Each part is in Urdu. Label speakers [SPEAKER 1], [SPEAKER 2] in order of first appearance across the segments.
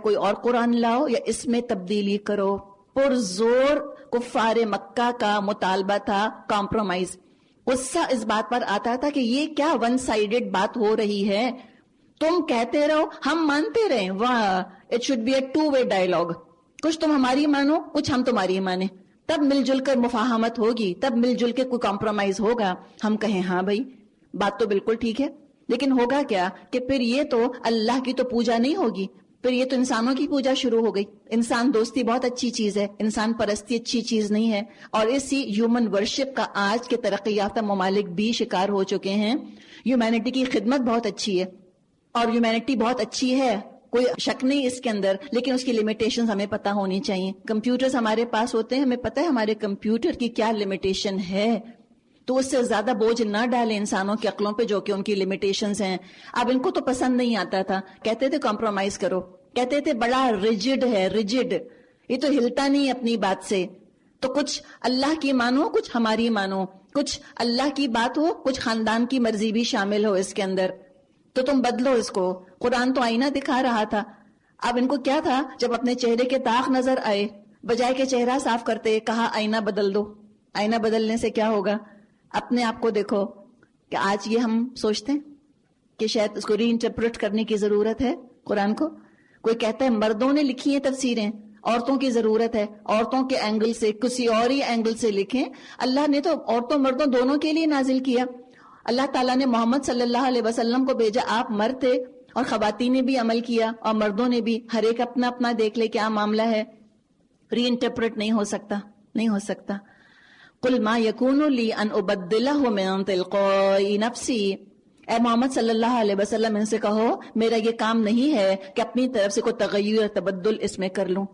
[SPEAKER 1] کوئی اور قرآن لاؤ یا اس میں تبدیلی کرو. پرزور کفار مکہ کا مطالبہ تھا کمپرومائز. غصہ اس بات پر آتا تھا کہ یہ کیا ون سائیڈڈ بات ہو رہی ہے, تم کہتے رہو ہم مانتے رہیں. واہ, it should be a two way dialogue. کچھ تم ہماری مانو, کچھ ہم تمہاری مانیں, تب مل جل کر مفاہمت ہوگی, تب مل جل کے کوئی کمپرومائز ہوگا. ہم کہیں ہاں بھائی بات تو بالکل ٹھیک ہے, لیکن ہوگا کیا کہ پھر یہ تو اللہ کی تو پوجا نہیں ہوگی, پھر یہ تو انسانوں کی پوجا شروع ہو گئی. انسان دوستی بہت اچھی چیز ہے, انسان پرستی اچھی چیز نہیں ہے, اور اسی ہیومن ورشپ کا آج کے ترقی یافتہ ممالک بھی شکار ہو چکے ہیں. ہیومینٹی کی خدمت بہت اچھی ہے اور ہیومینٹی بہت اچھی ہے, کوئی شک نہیں اس کے اندر, لیکن اس کی لمیٹیشنز ہمیں پتہ ہونی چاہیے. کمپیوٹرز ہمارے پاس ہوتے ہیں, ہمیں پتہ ہے ہمارے کمپیوٹر کی کیا لمیٹیشن ہے, تو اس سے زیادہ بوجھ نہ ڈالیں انسانوں کی عقلوں پہ جو کہ ان کی لمیٹیشنز ہیں. اب ان کو تو پسند نہیں آتا تھا, کہتے تھے کمپرومائز کرو, کہتے تھے بڑا ریجڈ ہے, ریجڈ, یہ تو ہلتا نہیں اپنی بات سے. تو کچھ اللہ کی مانو, کچھ ہماری مانو, کچھ اللہ کی بات ہو, کچھ خاندان کی مرضی بھی شامل ہو اس کے اندر, تو تم بدلو اس کو. قرآن تو آئینہ دکھا رہا تھا. اب ان کو کیا تھا, جب اپنے چہرے کے داغ نظر آئے, بجائے کہ چہرہ صاف کرتے کہا آئینہ بدل دو. آئینہ بدلنے سے کیا ہوگا, اپنے آپ کو دیکھو. کہ آج یہ ہم سوچتے ہیں کہ شاید اس کو ری انٹرپریٹ کرنے کی ضرورت ہے قرآن کو. کوئی کہتا ہے مردوں نے لکھی ہیں تفسیریں, عورتوں کی ضرورت ہے, عورتوں کے اینگل سے, کسی اور ہی اینگل سے لکھیں. اللہ نے تو عورتوں مردوں دونوں کے لیے نازل کیا. اللہ تعالیٰ نے محمد صلی اللہ علیہ وسلم کو بھیجا, آپ مرد تھے اور خواتین نے بھی عمل کیا اور مردوں نے بھی, ہر ایک اپنا اپنا دیکھ لے کیا معاملہ ہے. ری انٹرپریٹ نہیں ہو سکتا, نہیں ہو سکتا. قل ما یکون لی ان ابدلہ من تلقاء نفسی, اے محمد صلی اللہ علیہ وسلم ان سے کہو میرا یہ کام نہیں ہے کہ اپنی طرف سے کوئی تغیر تبدل اس میں کر لوں.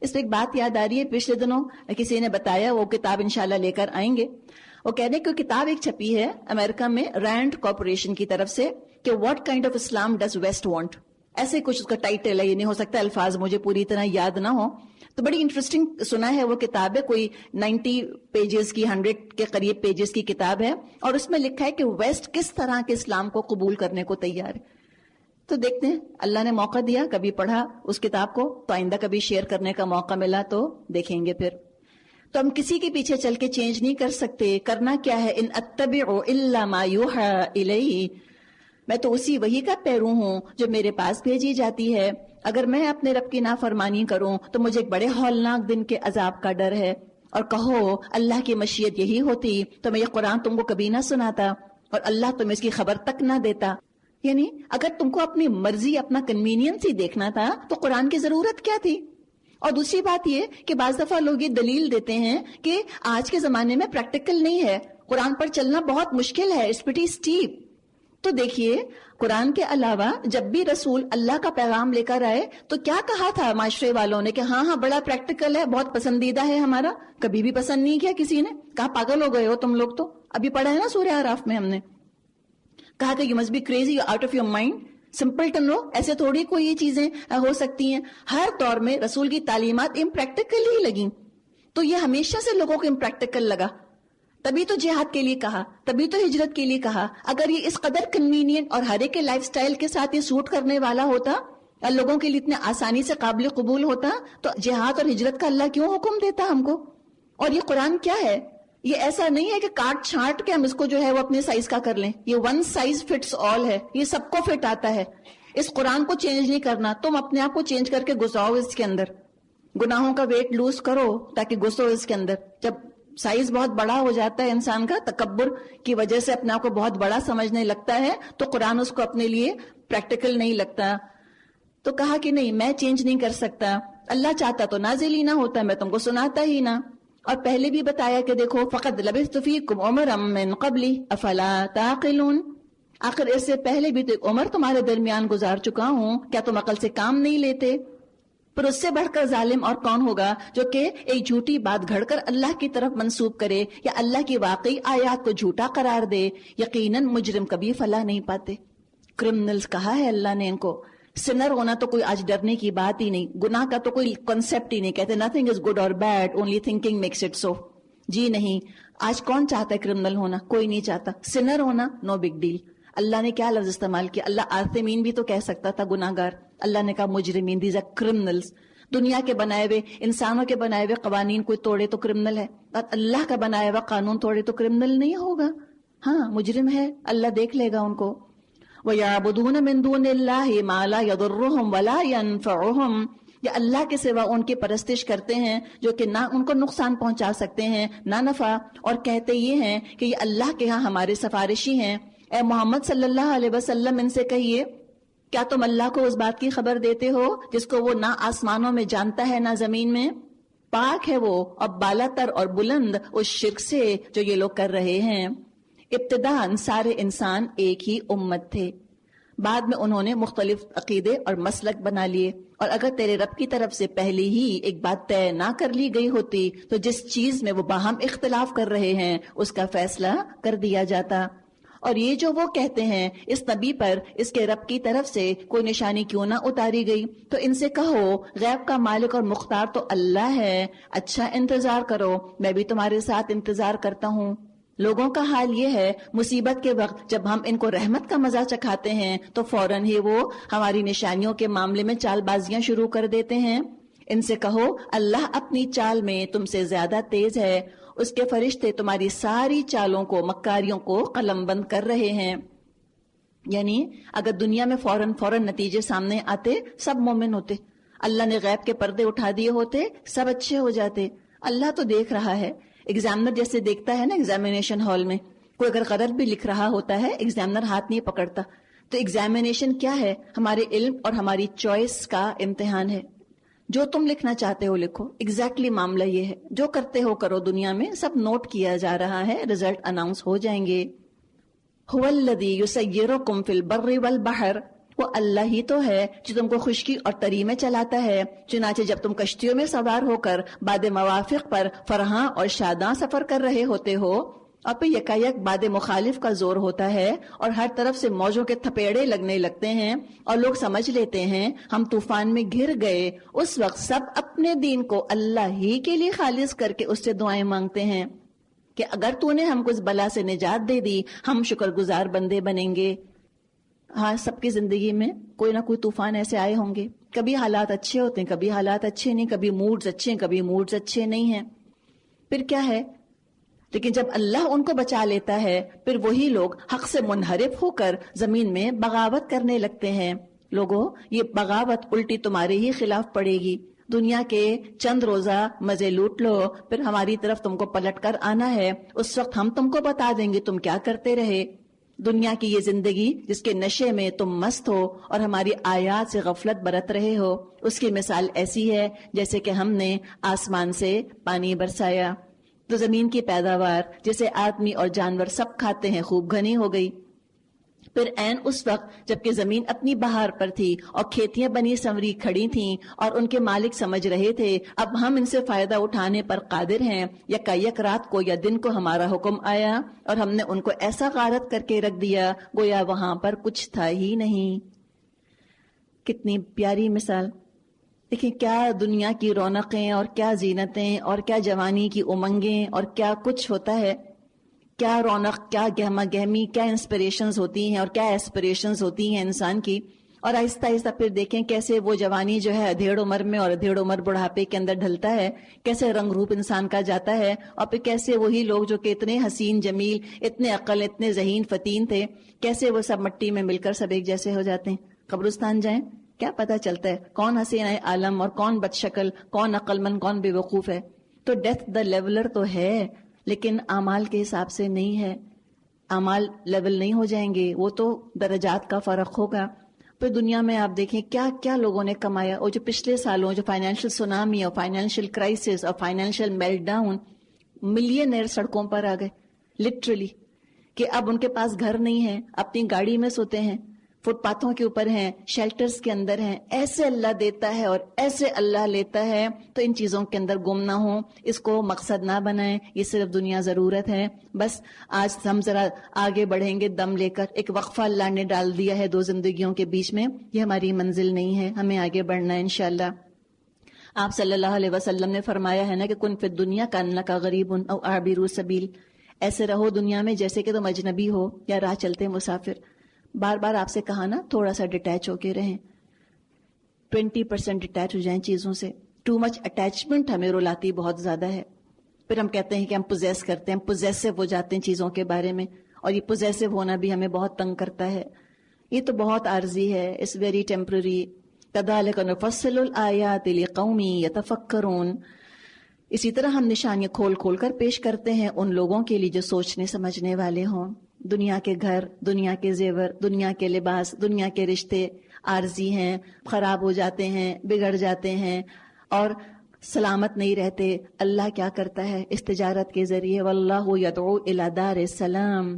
[SPEAKER 1] اس پہ ایک بات یاد آ رہی ہے, پچھلے دنوں کسی نے بتایا, وہ کتاب انشاءاللہ لے کر آئیں گے. وہ کہنے کہ کتاب ایک چھپی ہے امریکہ میں رینڈ کارپوریشن کی طرف سے کہ what kind of Islam does west want, ایسے کچھ اس کا ٹائٹل ہے. یہ نہیں ہو سکتا الفاظ مجھے پوری طرح یاد نہ ہو, تو بڑی انٹرسٹنگ سنا ہے وہ کتاب ہے, کوئی 90 پیجز کی, 100 کے قریب پیجز کی کتاب ہے, اور اس میں لکھا ہے کہ ویسٹ کس طرح کے اسلام کو قبول کرنے کو تیار ہے. تو دیکھتے ہیں, اللہ نے موقع دیا, کبھی پڑھا اس کتاب کو, تو آئندہ کبھی شیئر کرنے کا موقع ملا تو دیکھیں گے. پھر تو ہم کسی کے پیچھے چل کے چینج نہیں کر سکتے. کرنا کیا ہے, ان اتبع الا ما یوحى الی, میں تو اسی وحی کا پیرو ہوں جو میرے پاس بھیجی جاتی ہے. اگر میں اپنے رب کی نافرمانی کروں تو مجھے ایک بڑے ہولناک دن کے عذاب کا ڈر ہے. اور کہو اللہ کی مشیت یہی ہوتی تو میں یہ قرآن تم کو کبھی نہ سناتا, اور اللہ تمہیں اس کی خبر تک نہ دیتا. یعنی اگر تم کو اپنی مرضی, اپنا کنوینئنس ہی دیکھنا تھا تو قرآن کی ضرورت کیا تھی. اور دوسری بات یہ کہ بعض دفعہ لوگ یہ دلیل دیتے ہیں کہ آج کے زمانے میں پریکٹیکل نہیں ہے, قرآن پر چلنا بہت مشکل ہے, اٹس پریٹی اسٹیپ. تو دیکھیے قرآن کے علاوہ جب بھی رسول اللہ کا پیغام لے کر آئے تو کیا کہا تھا معاشرے والوں نے کہ ہاں ہاں بڑا پریکٹیکل ہے, بہت پسندیدہ ہے ہمارا. کبھی بھی پسند نہیں کیا کسی نے, کہا پاگل ہو گئے ہو تم لوگ. تو ابھی پڑھا ہے نا سورہ اعراف میں, ہم نے کہا کہ you must be crazy, out of your mind, simpleton ہو, ایسے تھوڑی کوئی یہ چیزیں ہو سکتی ہیں. ہر دور میں رسول کی تعلیمات امپریکٹیکل ہی لگیں, تو یہ ہمیشہ سے لوگوں کو امپریکٹیکل لگا. تبھی تو جہاد کے لیے کہا, تبھی تو ہجرت کے لیے کہا. اگر یہ اس قدر کنوینئنٹ اور ہر ایک کے لائف سٹائل کے ساتھ یہ سوٹ کرنے والا ہوتا اور لوگوں کے لیے اتنے آسانی سے قابل قبول ہوتا, تو جہاد اور ہجرت کا اللہ کیوں حکم دیتا ہم کو. اور یہ قرآن کیا ہے, یہ ایسا نہیں ہے کہ کاٹ چھانٹ کے ہم اس کو جو ہے وہ اپنے سائز کا کر لیں. یہ ون سائز فٹس آل ہے, یہ سب کو فٹ آتا ہے. اس قرآن کو چینج نہیں کرنا, تم اپنے آپ کو چینج کر کے گھساؤ اس کے اندر, گناہوں کا ویٹ لوز کرو تاکہ گھسو اس کے اندر. جب سائز بہت بڑا ہو جاتا ہے انسان کا, تکبر کی وجہ سے اپنے آپ کو بہت بڑا سمجھنے لگتا ہے, تو قرآن اس کو اپنے لیے پریکٹیکل نہیں لگتا. تو کہا کہ نہیں, میں چینج نہیں کر سکتا, اللہ چاہتا تو نازل ہی نہ ہوتا, میں تم کو سناتا ہی نہ. اور پہلے بھی بتایا کہ دیکھو فقد لبثت فیکم عمرا من قبلی افلا تعقلون, آخر اس سے پہلے بھی تو ایک عمر تمہارے درمیان گزار چکا ہوں, کیا تم عقل سے کام نہیں لیتے. پر اس سے بڑھ کر ظالم اور کون ہوگا جو کہ ایک جھوٹی بات گھڑ کر اللہ کی طرف منسوب کرے یا اللہ کی واقعی آیات کو جھوٹا قرار دے. یقیناً مجرم کبھی فلاح نہیں پاتے. کرمنلز کہا ہے اللہ نے ان کو. سنر ہونا تو کوئی آج ڈرنے کی بات ہی نہیں, گناہ کا تو کوئی کنسپٹ ہی نہیں. کہتے nothing is good or bad, only thinking makes it so. جی نہیں, آج کون چاہتا ہے کرمنل ہونا, کوئی نہیں چاہتا. سنر ہونا نو بگ ڈیل. اللہ نے کیا لفظ استعمال کیا؟ اللہ آثمین بھی تو کہہ سکتا تھا، گناہگار. اللہ نے کہا مجرمین، دیز آر کرمنلز. دنیا کے بنائے ہوئے، انسانوں کے بنائے ہوئے قوانین کوئی توڑے تو کرمنل ہے، اور اللہ کا بنایا ہوا قانون توڑے تو کرمنل نہیں ہوگا. ہاں مجرم ہے، اللہ دیکھ لے گا ان کو. وَيَعْبُدُونَ مِن دُونِ اللَّهِ مَا لَا يَضُرُّهُمْ وَلَا يَنفَعُهُمْ. یا اللہ کے سوا ان کی پرستش کرتے ہیں جو کہ نہ ان کو نقصان پہنچا سکتے ہیں نہ نفع، اور کہتے یہ ہیں کہ یہ اللہ کے ہاں ہمارے سفارشی ہیں. اے محمد صلی اللہ علیہ وسلم ان سے کہیے، کیا تم اللہ کو اس بات کی خبر دیتے ہو جس کو وہ نہ آسمانوں میں جانتا ہے نہ زمین میں؟ پاک ہے وہ اور بالا تر اور بلند اس شرک سے جو یہ لوگ کر رہے ہیں. ابتداءً سارے انسان ایک ہی امت تھے، بعد میں انہوں نے مختلف عقیدے اور مسلک بنا لیے، اور اگر تیرے رب کی طرف سے پہلے ہی ایک بات طے نہ کر لی گئی ہوتی تو جس چیز میں وہ باہم اختلاف کر رہے ہیں اس کا فیصلہ کر دیا جاتا. اور یہ جو وہ کہتے ہیں اس نبی پر اس کے رب کی طرف سے کوئی نشانی کیوں نہ اتاری گئی، تو ان سے کہو غیب کا مالک اور مختار تو اللہ ہے، اچھا انتظار کرو، میں بھی تمہارے ساتھ انتظار کرتا ہوں. لوگوں کا حال یہ ہے مصیبت کے وقت جب ہم ان کو رحمت کا مزہ چکھاتے ہیں تو فوراً ہی وہ ہماری نشانیوں کے معاملے میں چال بازیاں شروع کر دیتے ہیں. ان سے کہو اللہ اپنی چال میں تم سے زیادہ تیز ہے، اس کے فرشتے تمہاری ساری چالوں کو، مکاریوں کو قلم بند کر رہے ہیں. یعنی اگر دنیا میں فوراً نتیجے سامنے آتے سب مومن ہوتے، اللہ نے غیب کے پردے اٹھا دیے ہوتے سب اچھے ہو جاتے. اللہ تو دیکھ رہا ہے، ایگزامنر جیسے دیکھتا ہے نا ایگزامینیشن ہال میں، کوئی اگر غلط بھی لکھ رہا ہوتا ہے ایگزامنر ہاتھ نہیں پکڑتا. تو ایگزامینیشن کیا ہے؟ ہمارے علم اور ہماری چوائس کا امتحان ہے. جو تم لکھنا چاہتے ہو لکھو، ایگزیکٹلی معاملہ یہ ہے. جو کرتے ہو کرو، دنیا میں سب نوٹ کیا جا رہا ہے، رزلٹ اناؤنس ہو جائیں گے. هو الذی یسیرکم فی البر والبحر، وہ اللہ ہی تو ہے جو تم کو خشکی اور تری میں چلاتا ہے. چنانچہ جب تم کشتیوں میں سوار ہو کر بعد موافق پر فرحاں اور شاداں سفر کر رہے ہوتے ہو، اور پھر یکایک بعد مخالف کا زور ہوتا ہے اور ہر طرف سے موجوں کے تھپیڑے لگنے لگتے ہیں اور لوگ سمجھ لیتے ہیں ہم طوفان میں گر گئے، اس وقت سب اپنے دین کو اللہ ہی کے لیے خالص کر کے اس سے دعائیں مانگتے ہیں کہ اگر تو نے ہم کو اس بلا سے نجات دے دی ہم شکر گزار بندے بنیں گے. ہاں سب کی زندگی میں کوئی نہ کوئی طوفان ایسے آئے ہوں گے، کبھی حالات اچھے ہوتے ہیں، کبھی حالات اچھے نہیں، کبھی موڈز اچھے ہیں، کبھی موڈز اچھے نہیں ہیں. پھر کیا ہے؟ لیکن جب اللہ ان کو بچا لیتا ہے پھر وہی لوگ حق سے منحرف ہو کر زمین میں بغاوت کرنے لگتے ہیں. لوگوں یہ بغاوت الٹی تمہارے ہی خلاف پڑے گی. دنیا کے چند روزہ مزے لوٹ لو، پھر ہماری طرف تم کو پلٹ کر آنا ہے، اس وقت ہم تم کو بتا دیں گے تم کیا کرتے رہے. دنیا کی یہ زندگی جس کے نشے میں تم مست ہو اور ہماری آیات سے غفلت برت رہے ہو، اس کی مثال ایسی ہے جیسے کہ ہم نے آسمان سے پانی برسایا تو زمین کی پیداوار جسے آدمی اور جانور سب کھاتے ہیں خوب گھنی ہو گئی. پھر عین اس وقت جبکہ زمین اپنی بہار پر تھی اور کھیتیاں بنی سنوری کھڑی تھیں اور ان کے مالک سمجھ رہے تھے اب ہم ان سے فائدہ اٹھانے پر قادر ہیں، یک رات کو یا دن کو ہمارا حکم آیا اور ہم نے ان کو ایسا غارت کر کے رکھ دیا گویا وہاں پر کچھ تھا ہی نہیں. کتنی پیاری مثال. دیکھیں کیا دنیا کی رونقیں اور کیا زینتیں اور کیا جوانی کی امنگیں اور کیا کچھ ہوتا ہے، کیا رونق، کیا گہما گہمی، کیا انسپریشنز ہوتی ہیں اور کیا ایسپریشنز ہوتی ہیں انسان کی. اور آہستہ آہستہ پھر دیکھیں کیسے وہ جوانی جو ہے ادھیڑ عمر میں اور ادھیڑ عمر بڑھاپے کے اندر ڈھلتا ہے، کیسے رنگ روپ انسان کا جاتا ہے، اور پھر کیسے وہی لوگ جو کہ اتنے حسین جمیل، اتنے عقل، اتنے ذہین فتین تھے، کیسے وہ سب مٹی میں مل کر سب ایک جیسے ہو جاتے ہیں. قبرستان جائیں کیا پتہ چلتا ہے کون حسین عالم اور کون بد شکل، کون عقل مند، کون بے وقوف ہے. تو ڈیتھ دا لیولر تو ہے لیکن اعمال کے حساب سے نہیں ہے. اعمال لیول نہیں ہو جائیں گے، وہ تو درجات کا فرق ہوگا. پھر دنیا میں آپ دیکھیں کیا کیا لوگوں نے کمایا، اور جو پچھلے سالوں جو فائنینشیل سونامی اور فائنینشیل کرائسس اور فائنینشیل میلٹ ڈاؤن، ملینئر سڑکوں پر آ گئے لٹرلی، کہ اب ان کے پاس گھر نہیں ہے، اپنی گاڑی میں سوتے ہیں، فٹ پاتھوں کے اوپر ہیں، شیلٹرز کے اندر ہیں. ایسے اللہ دیتا ہے اور ایسے اللہ لیتا ہے. تو ان چیزوں کے اندر گم نہ ہوں، اس کو مقصد نہ بنائیں، یہ صرف دنیا ضرورت ہے. بس آج ہم ذرا آگے بڑھیں گے دم لے کر. ایک وقفہ اللہ نے ڈال دیا ہے دو زندگیوں کے بیچ میں، یہ ہماری منزل نہیں ہے، ہمیں آگے بڑھنا ہے انشاءاللہ. آپ صلی اللہ علیہ وسلم نے فرمایا ہے نا کہ کن فی الدنیا کانک غریب او عابر سبیل، ایسے رہو دنیا میں جیسے کہ تم اجنبی ہو یا راہ چلتے مسافر. بار بار آپ سے کہا نا تھوڑا سا ڈیٹیچ ہو کے رہیں, 20% ڈیٹیچ ہو جائیں چیزوں سے. ٹو مچ اٹیچمنٹ ہمیں رلاتی بہت زیادہ ہے. پھر ہم کہتے ہیں کہ ہم پوزیس کرتے ہیں, ہم پوزیسو ہو جاتے ہیں چیزوں کے بارے میں, اور یہ پوزیسو ہونا بھی ہمیں بہت تنگ کرتا ہے. یہ تو بہت عارضی ہے, اٹس ویری ٹیمپرری. کذالک نفصل الآیات لقوم یتفکرون. اسی طرح ہم نشانیاں کھول کھول کر پیش کرتے ہیں ان لوگوں کے لیے جو سوچنے سمجھنے والے ہوں. دنیا کے گھر, دنیا کے زیور, دنیا کے لباس, دنیا کے رشتے عارضی ہیں, خراب ہو جاتے ہیں, بگڑ جاتے ہیں اور سلامت نہیں رہتے. اللہ کیا کرتا ہے اس تجارت کے ذریعے؟ واللہ یدعو الی دار السلام.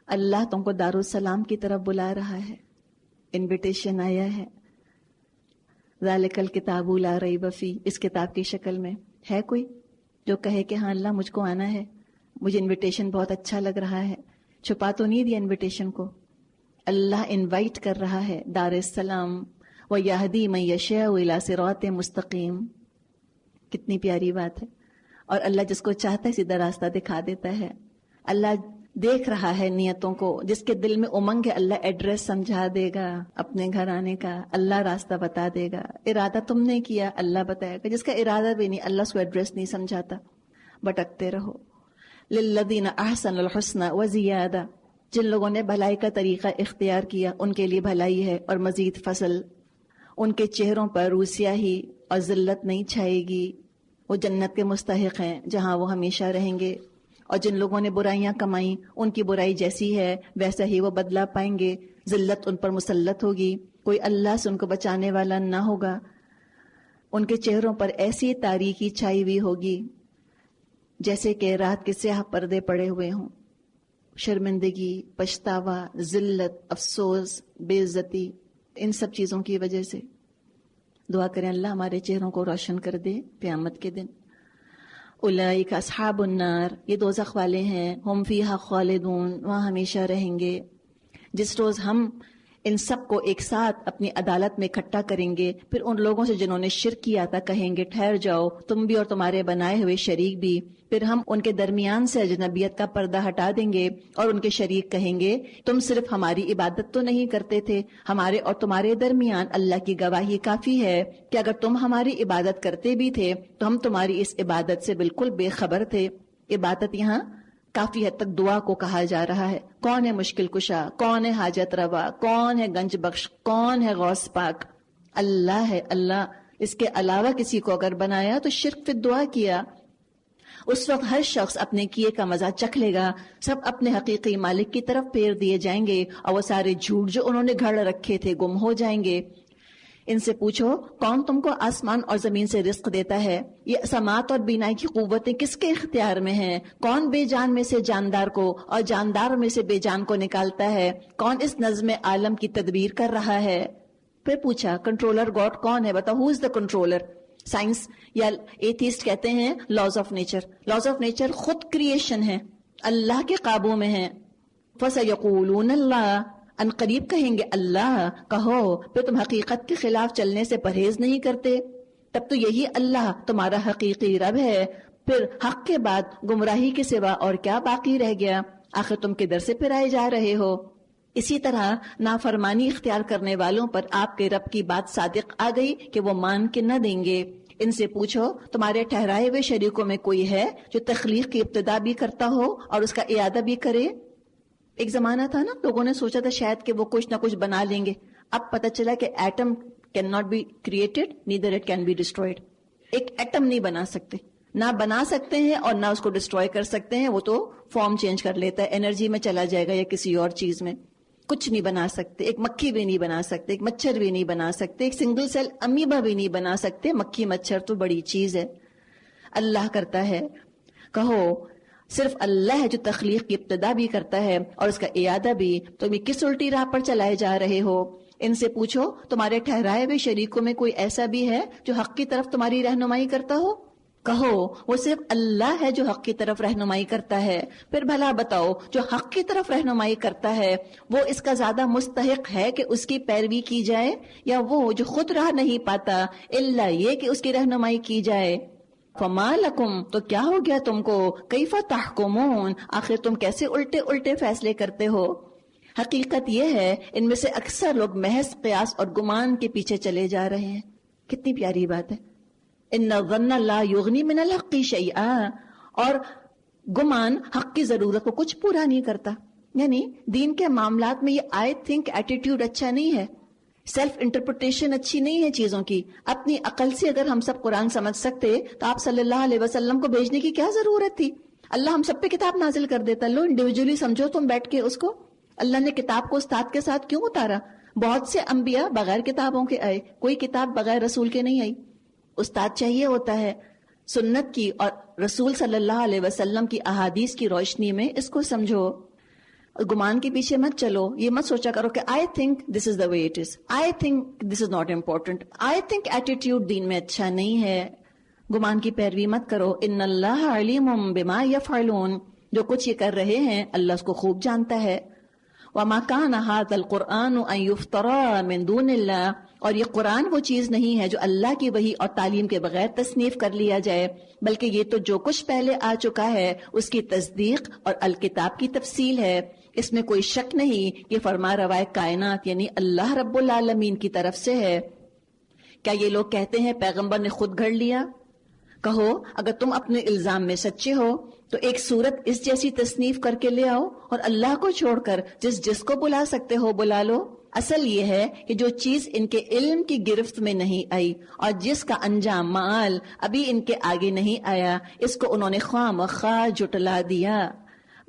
[SPEAKER 1] اللہ تم کو دار السلام کی طرف بلا رہا ہے, انویٹیشن آیا ہے. ذالک الکتاب لا ریب فیہ, اس کتاب کی شکل میں ہے کوئی جو کہے کہ ہاں اللہ مجھ کو آنا ہے, مجھے انویٹیشن بہت اچھا لگ رہا ہے؟ چھپا تو نہیں دیا انویٹیشن کو. اللہ انوائٹ کر رہا ہے دار السلام. وَيَهْدِي مَن يَشَاءُ إِلَىٰ صِرَاطٍ مُسْتَقِيمٍ. کتنی پیاری بات ہے. اور اللہ جس کو چاہتا ہے سیدھا راستہ دکھا دیتا ہے. اللہ دیکھ رہا ہے نیتوں کو, جس کے دل میں امنگ ہے اللہ ایڈریس سمجھا دے گا اپنے گھر آنے کا, اللہ راستہ بتا دے گا. ارادہ تم نے کیا, اللہ بتائے گا. جس کا ارادہ بھی نہیں, اللہ اس کو ایڈریس نہیں سمجھاتا. بھٹکتے رہو. للذین احسنوا الحسنى وزیادہ. جن لوگوں نے بھلائی کا طریقہ اختیار کیا ان کے لیے بھلائی ہے اور مزید فضل. ان کے چہروں پر روسیاہی اور ذلت نہیں چھائے گی. وہ جنت کے مستحق ہیں جہاں وہ ہمیشہ رہیں گے. اور جن لوگوں نے برائیاں کمائیں ان کی برائی جیسی ہے ویسا ہی وہ بدلہ پائیں گے. ذلت ان پر مسلط ہوگی, کوئی اللہ سے ان کو بچانے والا نہ ہوگا. ان کے چہروں پر ایسی تاریکی چھائی ہوئی ہوگی جیسے کہ رات کے سیاہ پردے پڑے ہوئے ہوں. شرمندگی, پچھتاوا, ذلت, افسوس, بے عزتی, ان سب چیزوں کی وجہ سے. دعا کریں اللہ ہمارے چہروں کو روشن کر دے قیامت کے دن. اولئک اصحاب النار, یہ دوزخ والے ہیں. ہم فیہا خالدون, وہاں ہمیشہ رہیں گے. جس روز ہم ان سب کو ایک ساتھ اپنی عدالت میں اکٹھا کریں گے, پھر ان لوگوں سے جنہوں نے شرک کیا تھا کہیں گے ٹھہر جاؤ تم بھی اور تمہارے بنائے ہوئے شریک بھی. پھر ہم ان کے درمیان سے اجنبیت کا پردہ ہٹا دیں گے اور ان کے شریک کہیں گے تم صرف ہماری عبادت تو نہیں کرتے تھے, ہمارے اور تمہارے درمیان اللہ کی گواہی کافی ہے کہ اگر تم ہماری عبادت کرتے بھی تھے تو ہم تمہاری اس عبادت سے بالکل بے خبر تھے. عبادت یہاں کافی حد تک دعا کو کہا جا رہا ہے. کون ہے مشکل کشا, کون ہے حاجت روا, کون ہے گنج بخش, کون ہے غوث پاک؟ اللہ ہے. اللہ, اس کے علاوہ کسی کو اگر بنایا تو شرک فی دعا کیا. اس وقت ہر شخص اپنے کیے کا مزہ چکھ لے گا. سب اپنے حقیقی مالک کی طرف پھیر دیے جائیں گے اور وہ سارے جھوٹ جو انہوں نے گھڑ رکھے تھے گم ہو جائیں گے. ان سے پوچھو کون تم کو آسمان اور زمین سے رزق دیتا ہے؟ یہ سماعت اور بینائی کی قوتیں کس کے اختیار میں ہیں؟ کون بے جان میں سے جاندار کو اور جاندار میں سے بے جان کو نکالتا ہے؟ کون اس نظم عالم کی تدبیر کر رہا ہے؟ پھر پوچھا کنٹرولر گاڈ کون ہے؟ بتاؤ ہو از دا کنٹرولر؟ سائنس یا ایتھیسٹ کہتے ہیں laws of nature. Laws of nature خود کریشن ہے, اللہ کے قابو میں ہے. فَسَيَقُولُونَ اللَّهُ, ان قریب کہیں گے اللہ. کہو پھر تم حقیقت کے خلاف چلنے سے پرہیز نہیں کرتے؟ تب تو یہی اللہ تمہارا حقیقی رب ہے. پھر حق کے بعد گمراہی کے سوا اور کیا باقی رہ گیا؟ آخر تم کدھر سے پھرائے جا رہے ہو؟ اسی طرح نافرمانی اختیار کرنے والوں پر آپ کے رب کی بات صادق آ گئی کہ وہ مان کے نہ دیں گے. ان سے پوچھو تمہارے ٹھہرائے ہوئے شریکوں میں کوئی ہے جو تخلیق کی ابتدا بھی کرتا ہو اور اس کا اعادہ بھی کرے؟ ایک زمانہ تھا نا, لوگوں نے سوچا تھا شاید کہ وہ کچھ نہ کچھ بنا لیں گے. اب پتہ چلا کہ atom can not be created neither it can be destroyed. ایک ایٹم نہیں بنا سکتے, نہ بنا سکتے ہیں اور نہ اس کو ڈسٹروائے کر سکتے ہیں. وہ تو فارم چینج کر لیتا ہے, انرجی میں چلا جائے گا یا کسی اور چیز میں. کچھ نہیں بنا سکتے. ایک مکھی بھی نہیں بنا سکتے, ایک مچھر بھی نہیں بنا سکتے, ایک سنگل سیل امیبا بھی نہیں بنا سکتے. مکھی مچھر تو بڑی چیز ہے. اللہ کرتا ہے. کہو صرف اللہ ہے جو تخلیق کی ابتدا بھی کرتا ہے اور اس کا اعادہ بھی. تم کس الٹی راہ پر چلائے جا رہے ہو؟ ان سے پوچھو تمہارے ٹھہرائے ہوئے شریکوں میں کوئی ایسا بھی ہے جو حق کی طرف تمہاری رہنمائی کرتا ہو؟ کہو وہ صرف اللہ ہے جو حق کی طرف رہنمائی کرتا ہے. پھر بھلا بتاؤ جو حق کی طرف رہنمائی کرتا ہے وہ اس کا زیادہ مستحق ہے کہ اس کی پیروی کی جائے, یا وہ جو خود راہ نہیں پاتا الا یہ کہ اس کی رہنمائی کی جائے؟ فما لکم, تو کیا ہو گیا تم کو؟ کیف تحکمون, آخر تم کیسے الٹے الٹے فیصلے کرتے ہو؟ حقیقت یہ ہے ان میں سے اکثر لوگ محض قیاس اور گمان کے پیچھے چلے جا رہے ہیں. کتنی پیاری بات ہے. ان الظن لا یغنی من الحق شیئا، اور گمان حق کی ضرورت کو کچھ پورا نہیں کرتا. یعنی دین کے معاملات میں یہ آئی تھنک ایٹیٹیوڈ اچھا نہیں ہے، سیلف انٹرپریٹیشن اچھی نہیں ہے چیزوں کی. اپنی عقل سے اگر ہم سب قرآن سمجھ سکتے تو آپ صلی اللہ علیہ وسلم کو بھیجنے کی کیا ضرورت تھی؟ اللہ ہم سب پہ کتاب نازل کر دیتا. لو انڈیویجولی سمجھو تم بیٹھ کے اس کو. اللہ نے کتاب کو استاد کے ساتھ کیوں اتارا؟ بہت سے انبیاء بغیر کتابوں کے آئے، کوئی کتاب بغیر رسول کے نہیں آئی. استاد چاہیے ہوتا ہے. سنت کی اور رسول صلی اللہ علیہ وسلم کی احادیث کی روشنی میں اس کو سمجھو. گمان کے پیچھے مت چلو. یہ مت سوچا کرو کہ I think this is the way it is, I think this is not important, I think attitude دین میں اچھا نہیں ہے. گمان کی پیروی مت کرو. ان اللہ علیم بما یفعلون، جو کچھ یہ کر رہے ہیں اللہ اس کو خوب جانتا ہے. وما كان هذا القرآن ان يفترى من دون اللہ، اور یہ قرآن وہ چیز نہیں ہے جو اللہ کی وحی اور تعلیم کے بغیر تصنیف کر لیا جائے، بلکہ یہ تو جو کچھ پہلے آ چکا ہے اس کی تصدیق اور الکتاب کی تفصیل ہے. اس میں کوئی شک نہیں کہ فرما روائے کائنات یعنی اللہ رب العالمین کی طرف سے ہے. کیا یہ لوگ کہتے ہیں پیغمبر نے خود گھڑ لیا؟ کہو اگر تم اپنے الزام میں سچے ہو تو ایک صورت اس جیسی تصنیف کر کے لے آؤ، اور اللہ کو چھوڑ کر جس کو بلا سکتے ہو بلا لو. اصل یہ ہے کہ جو چیز ان کے علم کی گرفت میں نہیں آئی اور جس کا انجام معال ابھی ان کے آگے نہیں آیا، اس کو انہوں نے خواہ مخواہ جٹلا دیا.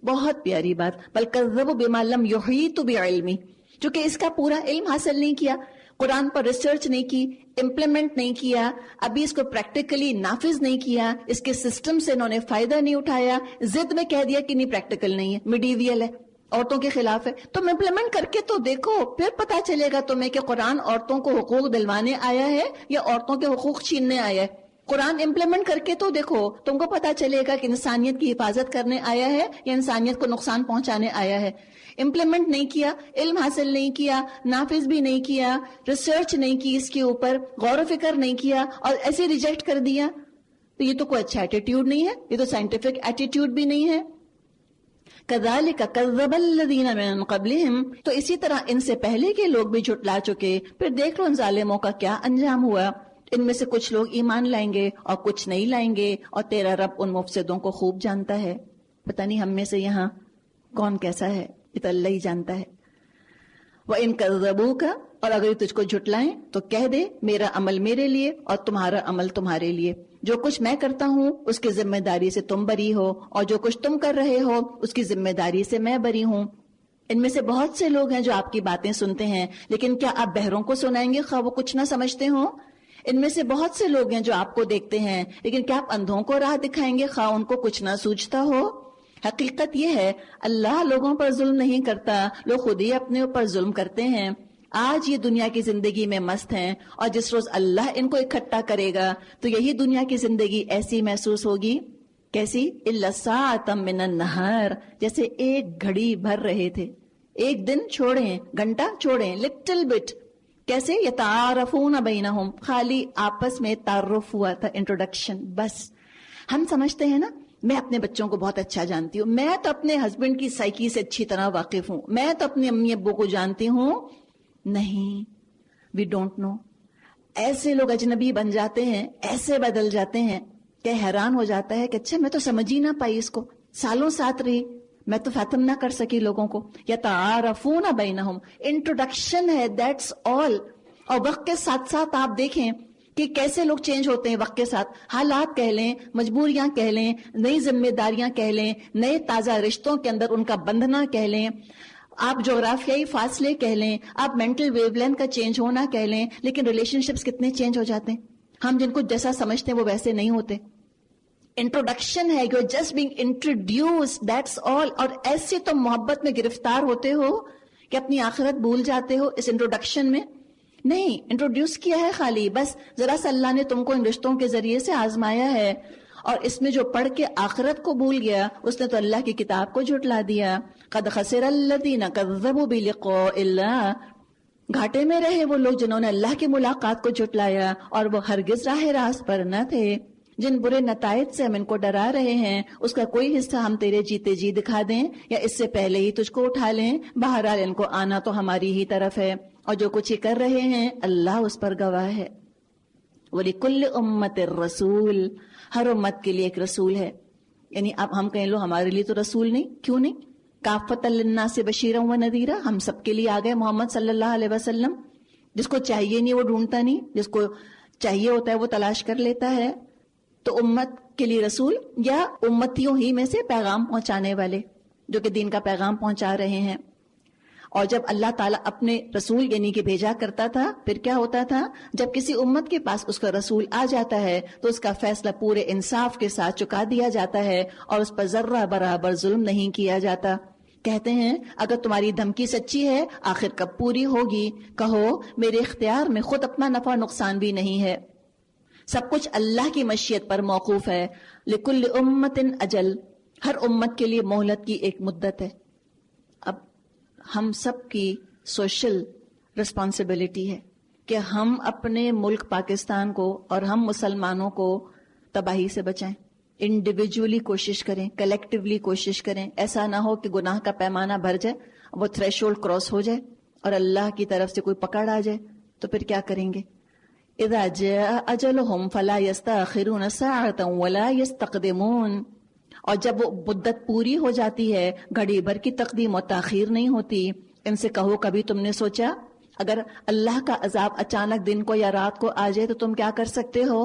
[SPEAKER 1] بہت پیاری بات. بل کذبوا بما لم یحیطوا بعلمہ، چونکہ اس کا پورا علم حاصل نہیں کیا، قرآن پر ریسرچ نہیں کی، امپلیمنٹ نہیں کیا، ابھی اس کو پریکٹیکلی نافذ نہیں کیا، اس کے سسٹم سے انہوں نے فائدہ نہیں اٹھایا، ضد میں کہہ دیا کہ نہیں پریکٹیکل نہیں ہے، میڈیویل ہے، عورتوں کے خلاف ہے. تم امپلیمنٹ کر کے تو دیکھو، پھر پتا چلے گا تمہیں کہ قرآن عورتوں کو حقوق دلوانے آیا ہے یا عورتوں کے حقوق چھیننے آیا ہے. قرآن امپلیمنٹ کر کے تو دیکھو، تم کو پتا چلے گا کہ انسانیت کی حفاظت کرنے آیا ہے یا انسانیت کو نقصان پہنچانے آیا ہے. امپلیمنٹ نہیں کیا، علم حاصل نہیں کیا، نافذ بھی نہیں کیا، ریسرچ نہیں کی، اس کے اوپر غور و فکر نہیں کیا اور ایسے ریجیکٹ کر دیا، تو یہ تو کوئی اچھا ایٹیٹیوڈ نہیں ہے، یہ تو سائنٹیفک ایٹیٹیوڈ بھی نہیں ہے. کذالک کذب الذین من قبلہم، تو اسی طرح ان سے پہلے کے لوگ بھی جھٹلا چکے. پھر دیکھ لو ان ظالموں کا کیا انجام ہوا. ان میں سے کچھ لوگ ایمان لائیں گے اور کچھ نہیں لائیں گے، اور تیرا رب ان مفسدوں کو خوب جانتا ہے. پتہ نہیں ہم میں سے یہاں کون کیسا ہے، یہ تو اللہ ہی جانتا ہے. وَإِن كَذَّبُوكَ، اور اگر یہ تجھ کو جھٹلائیں تو کہہ دے میرا عمل میرے لیے اور تمہارا عمل تمہارے لیے. جو کچھ میں کرتا ہوں اس کی ذمہ داری سے تم بری ہو، اور جو کچھ تم کر رہے ہو اس کی ذمہ داری سے میں بری ہوں. ان میں سے بہت سے لوگ ہیں جو آپ کی باتیں سنتے ہیں، لیکن کیا آپ بہروں کو سنائیں گے خواہ وہ کچھ نہ سمجھتے ہوں؟ ان میں سے بہت سے لوگ ہیں جو آپ کو دیکھتے ہیں، لیکن کیا آپ اندھوں کو راہ دکھائیں گے خواہ ان کو کچھ نہ سوچتا ہو؟ حقیقت یہ ہے اللہ لوگوں پر ظلم نہیں کرتا، لوگ خود ہی اپنے اوپر ظلم کرتے ہیں. آج یہ دنیا کی زندگی میں مست ہیں، اور جس روز اللہ ان کو اکٹھا کرے گا تو یہی دنیا کی زندگی ایسی محسوس ہوگی. کیسی؟ الا ساعۃ من النہار، جیسے ایک گھڑی بھر رہے تھے. ایک دن چھوڑیں، گھنٹہ چھوڑیں، لٹل بٹ. کیسے؟ یتعارفون بینہم، خالی آپس میں تعارف ہوا تھا، انٹروڈکشن. بس ہم سمجھتے ہیں نا میں اپنے بچوں کو بہت اچھا جانتی ہوں، میں تو اپنے ہسبینڈ کی سائیکی سے اچھی طرح واقف ہوں، میں تو اپنے امی ابو کو جانتی ہوں. نہیں، وی ڈونٹ نو. ایسے لوگ اجنبی بن جاتے ہیں، ایسے بدل جاتے ہیں کہ حیران ہو جاتا ہے کہ اچھا میں تو سمجھ ہی نہ پائی اس کو، سالوں ساتھ رہی، میں تو فاتم نہ کر سکی لوگوں کو. یتعارفون بینہم، انٹروڈکشن ہے، دیٹس آل. اور وقت کے ساتھ ساتھ آپ دیکھیں کہ کیسے لوگ چینج ہوتے ہیں وقت کے ساتھ. حالات کہہ لیں، مجبوریاں کہہ لیں، نئی ذمہ داریاں کہہ لیں، نئے تازہ رشتوں کے اندر ان کا بندھنا کہہ لیں، آپ جغرافیائی فاصلے کہہ لیں، آپ مینٹل ویو لینتھ کا چینج ہونا کہہ لیں، لیکن ریلیشن شپس کتنے چینج ہو جاتے ہیں. ہم جن کو جیسا سمجھتے ہیں وہ ویسے نہیں ہوتے. انٹروڈکشن ہے، you are just being introduce, that's all. اور ایسے تو محبت میں گرفتار ہوتے ہو کہ اپنی آخرت بھول جاتے ہو اس انٹروڈکشن میں. نہیں، انٹروڈیوس کیا ہے خالی، بس ذرا سا اللہ نے تم کو ان رشتوں کے ذریعے سے آزمایا ہے، اور اس میں جو پڑھ کے آخرت کو بھول گیا اس نے تو اللہ کی کتاب کو جھٹلا دیا. قد خسر الذین کذبوا بلقاء اللہ، گھاٹے میں رہے وہ لوگ جنہوں نے اللہ کی ملاقات کو جھٹلایا اور وہ ہرگز راہ راست پر نہ تھے. جن برے نتائج سے ہم ان کو ڈرا رہے ہیں اس کا کوئی حصہ ہم تیرے جیتے جی دکھا دیں یا اس سے پہلے ہی تجھ کو اٹھا لیں، بہرحال ان کو آنا تو ہماری ہی طرف ہے، اور جو کچھ یہ کر رہے ہیں اللہ اس پر گواہ ہے۔ وَلِكُلِّ أُمَّةٍ رَسُولٌ، ہر امت کے لیے ایک رسول ہے۔ یعنی اب ہم کہیں لو ہمارے لیے تو رسول نہیں، کیوں نہیں؟ کافۃ للناس بشیرا و نذیرا، ہم سب کے لیے آ گئے محمد صلی اللہ علیہ وسلم۔ جس کو چاہیے نہیں وہ ڈھونڈتا نہیں، جس کو چاہیے ہوتا ہے وہ تلاش کر لیتا ہے۔ تو امت کے لیے رسول یا امتیوں ہی میں سے پیغام پہنچانے والے جو کہ دین کا پیغام پہنچا رہے ہیں۔ اور جب اللہ تعالیٰ اپنے رسول یعنی کہ بھیجا کرتا تھا پھر کیا ہوتا تھا؟ جب کسی امت کے پاس اس کا رسول آ جاتا ہے تو اس کا فیصلہ پورے انصاف کے ساتھ چکا دیا جاتا ہے اور اس پر ذرہ برابر ظلم نہیں کیا جاتا۔ کہتے ہیں اگر تمہاری دھمکی سچی ہے آخر کب پوری ہوگی؟ کہو میرے اختیار میں خود اپنا نفع نقصان بھی نہیں ہے، سب کچھ اللہ کی مشیت پر موقوف ہے۔ لکل امت اجل، ہر امت کے لیے مہلت کی ایک مدت ہے۔ اب ہم سب کی سوشل رسپانسبلٹی ہے کہ ہم اپنے ملک پاکستان کو اور ہم مسلمانوں کو تباہی سے بچائیں، انڈیویجولی کوشش کریں، کلیکٹیولی کوشش کریں۔ ایسا نہ ہو کہ گناہ کا پیمانہ بھر جائے، وہ تھریشولڈ کراس ہو جائے اور اللہ کی طرف سے کوئی پکڑ آ جائے تو پھر کیا کریں گے؟ اذا جاء اجلهم فلا يستأخرون ساعة ولا يستقدمون، اور جب وہ مدت پوری ہو جاتی ہے گھڑی بھر کی تقدیم و تاخیر نہیں ہوتی۔ ان سے کہو کبھی تم نے سوچا اگر اللہ کا عذاب اچانک دن کو یا رات کو آ جائے تو تم کیا کر سکتے ہو؟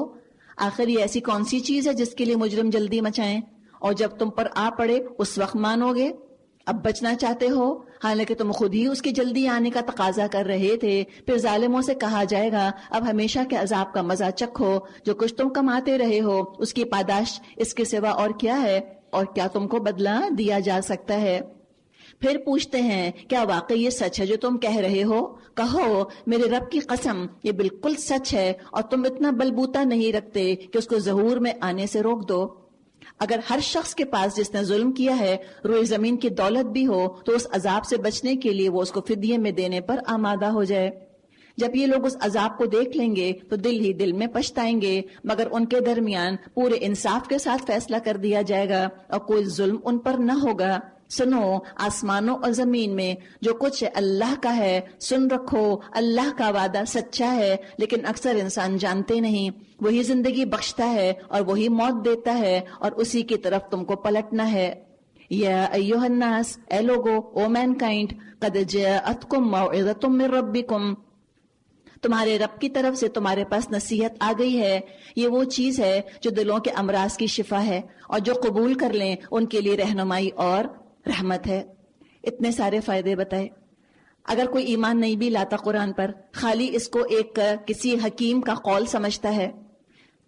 [SPEAKER 1] آخر یہ ایسی کون سی چیز ہے جس کے لیے مجرم جلدی مچائیں، اور جب تم پر آ پڑے اس وقت مانو گے؟ اب بچنا چاہتے ہو حالانکہ تم خود ہی اس کی جلدی آنے کا تقاضا کر رہے تھے۔ پھر ظالموں سے کہا جائے گا اب ہمیشہ کے عذاب کا مزہ چکھو، جو کچھ تم کماتے رہے ہو اس کی پاداش اس کے سوا اور کیا ہے، اور کیا تم کو بدلہ دیا جا سکتا ہے؟ پھر پوچھتے ہیں کیا واقعی یہ سچ ہے جو تم کہہ رہے ہو؟ کہو میرے رب کی قسم یہ بالکل سچ ہے، اور تم اتنا بلبوتا نہیں رکھتے کہ اس کو ظہور میں آنے سے روک دو۔ اگر ہر شخص کے پاس جس نے ظلم کیا ہے روئے زمین کی دولت بھی ہو تو اس عذاب سے بچنے کے لیے وہ اس کو فدیے میں دینے پر آمادہ ہو جائے۔ جب یہ لوگ اس عذاب کو دیکھ لیں گے تو دل ہی دل میں پچھتائیں گے، مگر ان کے درمیان پورے انصاف کے ساتھ فیصلہ کر دیا جائے گا اور کوئی ظلم ان پر نہ ہوگا۔ سنو آسمانوں اور زمین میں جو کچھ اللہ کا ہے، سن رکھو اللہ کا وعدہ سچا ہے، لیکن اکثر انسان جانتے نہیں۔ وہی زندگی بخشتا ہے اور وہی موت دیتا ہے اور اسی کی طرف تم کو پلٹنا ہے۔ یا ایھا الناس، اے لوگو، او مین کائنڈ، قد جاءتکم موعظۃ من ربکم، تمہارے رب کی طرف سے تمہارے پاس نصیحت آ گئی ہے۔ یہ وہ چیز ہے جو دلوں کے امراض کی شفا ہے، اور جو قبول کر لیں ان کے لیے رہنمائی اور رحمت ہے۔ اتنے سارے فائدے بتائے۔ اگر کوئی ایمان نہیں بھی لاتا قرآن پر، خالی اس کو ایک کسی حکیم کا قول سمجھتا ہے،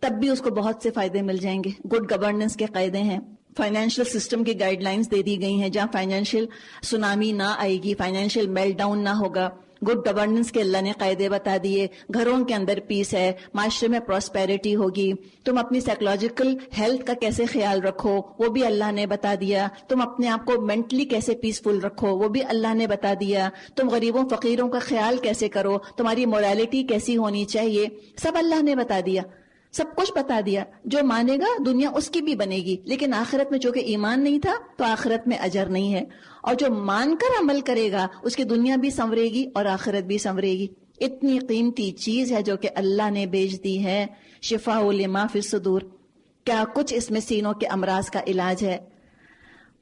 [SPEAKER 1] تب بھی اس کو بہت سے فائدے مل جائیں گے۔ گڈ گورننس کے قاعدے ہیں، فائنینشیل سسٹم کی گائیڈ لائنز دے دی گئی ہیں جہاں فائنینشیل سونامی نہ آئے گی، فائنینشیل میلٹ ڈاؤن نہ ہوگا۔ گڈ گورننس کے اللہ نے قاعدے بتا دیے، گھروں کے اندر پیس ہے، معاشرے میں پراسپیرٹی ہوگی۔ تم اپنی سائیکولوجیکل ہیلتھ کا کیسے خیال رکھو وہ بھی اللہ نے بتا دیا۔ تم اپنے آپ کو مینٹلی کیسے پیسفل رکھو وہ بھی اللہ نے بتا دیا۔ تم غریبوں فقیروں کا خیال کیسے کرو، تمہاری موریلٹی کیسی ہونی چاہیے، سب اللہ نے بتا دیا، سب کچھ بتا دیا۔ جو مانے گا دنیا اس کی بھی بنے گی، لیکن آخرت میں چونکہ ایمان نہیں تھا تو آخرت میں اجر نہیں ہے، اور جو مان کر عمل کرے گا اس کی دنیا بھی سنورے گی اور آخرت بھی سنورے گی۔ اتنی قیمتی چیز ہے جو کہ اللہ نے بھیج دی ہے، شفاء لما فی الصدور، کیا کچھ اس میں سینوں کے امراض کا علاج ہے۔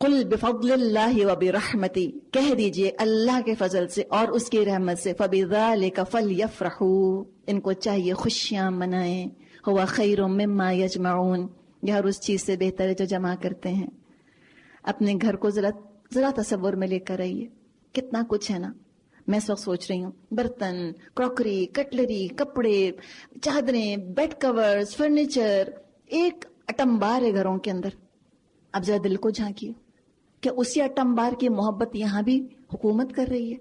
[SPEAKER 1] قل بفضل اللہ وبرحمتی، کہہ دیجئے اللہ کے فضل سے اور اس کی رحمت سے، فبذالک فلیفرحوا، ان کو چاہیے خوشیاں منائیں، ہوا خیر مما یجمعون، یہ ہر اس چیز سے بہتر ہے جو جمع کرتے ہیں۔ اپنے گھر کو ذرا تصور میں لے کر آئیے، کتنا کچھ ہے نا۔ میں اس وقت سوچ رہی ہوں برتن، کراکری، کٹلری، کپڑے، چادریں، بیڈ کورز، فرنیچر، ایک اٹمبار ہے گھروں کے اندر۔ اب ذرا دل کو جھانکیے کہ اسی اٹمبار کی محبت یہاں بھی حکومت کر رہی ہے،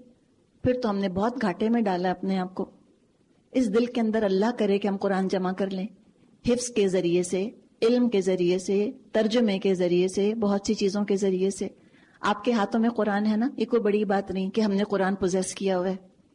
[SPEAKER 1] پھر تو ہم نے بہت گھاٹے میں ڈالا اپنے آپ کو۔ اس دل کے اندر اللہ کرے کہ ہم قرآن جمع کر لیں، حفظ کے ذریعے سے، علم کے ذریعے سے، ترجمے کے ذریعے سے، بہت سی چیزوں کے ذریعے سے۔ آپ کے ہاتھوں میں قرآن ہے نا، یہ کوئی بڑی بات نہیں کہ ہم نے قرآن پوزیس کیا ہوا ہے۔